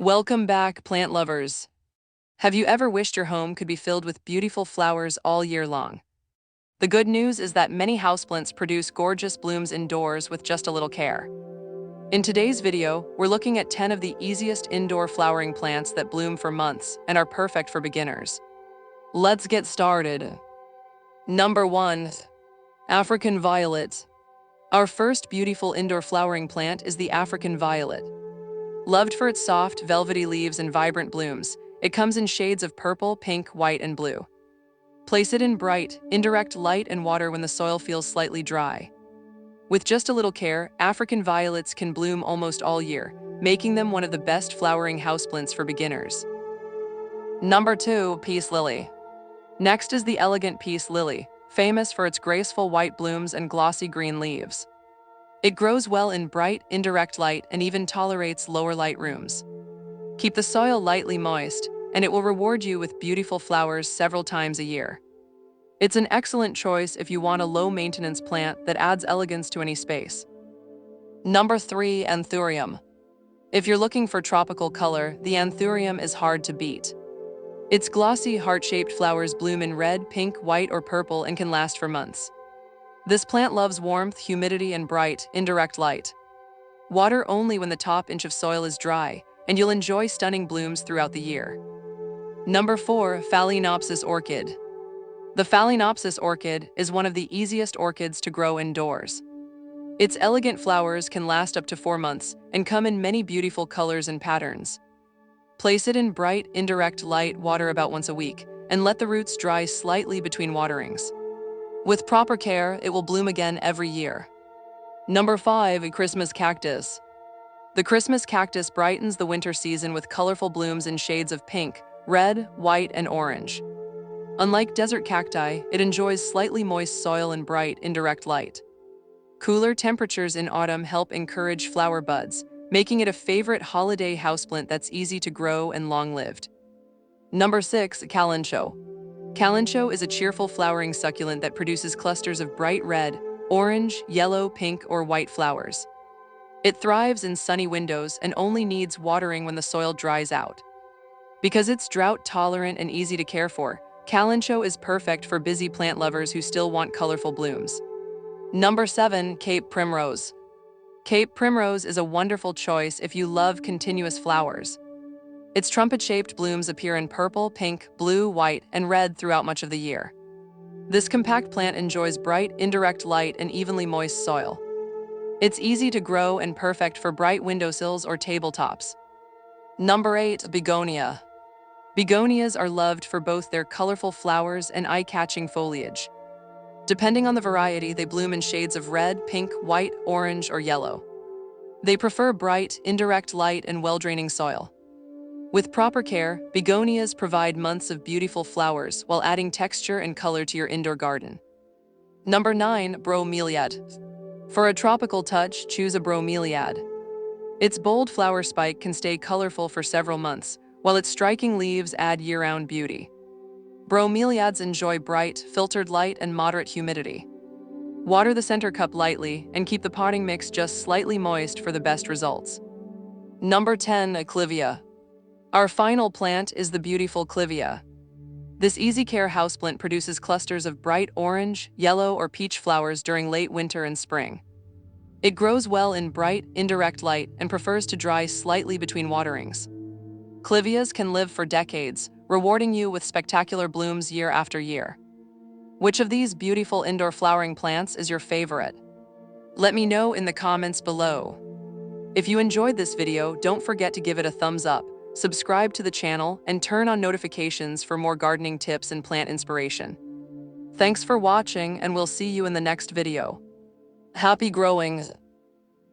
Welcome back, plant lovers. Have you ever wished your home could be filled with beautiful flowers all year long? The good news is that many houseplants produce gorgeous blooms indoors with just a little care. In today's video, we're looking at 10 of the easiest indoor flowering plants that bloom for months and are perfect for beginners. Let's get started. Number 1. African Violet. Our first beautiful indoor flowering plant is the African Violet. Loved for its soft, velvety leaves and vibrant blooms, it comes in shades of purple, pink, white, and blue. Place it in bright, indirect light and water when the soil feels slightly dry. With just a little care, African violets can bloom almost all year, making them one of the best flowering houseplants for beginners. Number 2. Peace Lily. Next is the elegant peace lily, famous for its graceful white blooms and glossy green leaves. It grows well in bright, indirect light and even tolerates lower light rooms. Keep the soil lightly moist, and it will reward you with beautiful flowers several times a year. It's an excellent choice if you want a low-maintenance plant that adds elegance to any space. Number 3. Anthurium. If you're looking for tropical color, the Anthurium is hard to beat. Its glossy, heart-shaped flowers bloom in red, pink, white, or purple and can last for months. This plant loves warmth, humidity, and bright, indirect light. Water only when the top inch of soil is dry, and you'll enjoy stunning blooms throughout the year. Number 4. Phalaenopsis Orchid. The Phalaenopsis orchid is one of the easiest orchids to grow indoors. Its elegant flowers can last up to 4 months and come in many beautiful colors and patterns. Place it in bright, indirect light water about once a week, and let the roots dry slightly between waterings. With proper care, it will bloom again every year. Number 5. Christmas Cactus. The Christmas cactus brightens the winter season with colorful blooms in shades of pink, red, white, and orange. Unlike desert cacti, it enjoys slightly moist soil and bright, indirect light. Cooler temperatures in autumn help encourage flower buds, making it a favorite holiday houseplant that's easy to grow and long-lived. Number 6. Kalanchoe. Kalanchoe is a cheerful flowering succulent that produces clusters of bright red, orange, yellow, pink, or white flowers. It thrives in sunny windows and only needs watering when the soil dries out. Because it's drought-tolerant and easy to care for, Kalanchoe is perfect for busy plant lovers who still want colorful blooms. Number 7. Cape Primrose. Cape Primrose is a wonderful choice if you love continuous flowers. Its trumpet-shaped blooms appear in purple, pink, blue, white, and red throughout much of the year. This compact plant enjoys bright, indirect light and evenly moist soil. It's easy to grow and perfect for bright windowsills or tabletops. Number 8. Begonia. Begonias are loved for both their colorful flowers and eye-catching foliage. Depending on the variety, they bloom in shades of red, pink, white, orange, or yellow. They prefer bright, indirect light and well-draining soil. With proper care, begonias provide months of beautiful flowers while adding texture and color to your indoor garden. Number 9. Bromeliad. For a tropical touch, choose a bromeliad. Its bold flower spike can stay colorful for several months, while its striking leaves add year-round beauty. Bromeliads enjoy bright, filtered light and moderate humidity. Water the center cup lightly and keep the potting mix just slightly moist for the best results. Number 10. Clivia. Our final plant is the beautiful Clivia. This easy-care houseplant produces clusters of bright orange, yellow, or peach flowers during late winter and spring. It grows well in bright, indirect light and prefers to dry slightly between waterings. Clivias can live for decades, rewarding you with spectacular blooms year after year. Which of these beautiful indoor flowering plants is your favorite? Let me know in the comments below. If you enjoyed this video, don't forget to give it a thumbs up, subscribe to the channel, and turn on notifications for more gardening tips and plant inspiration. Thanks for watching, and we'll see you in the next video. Happy growing!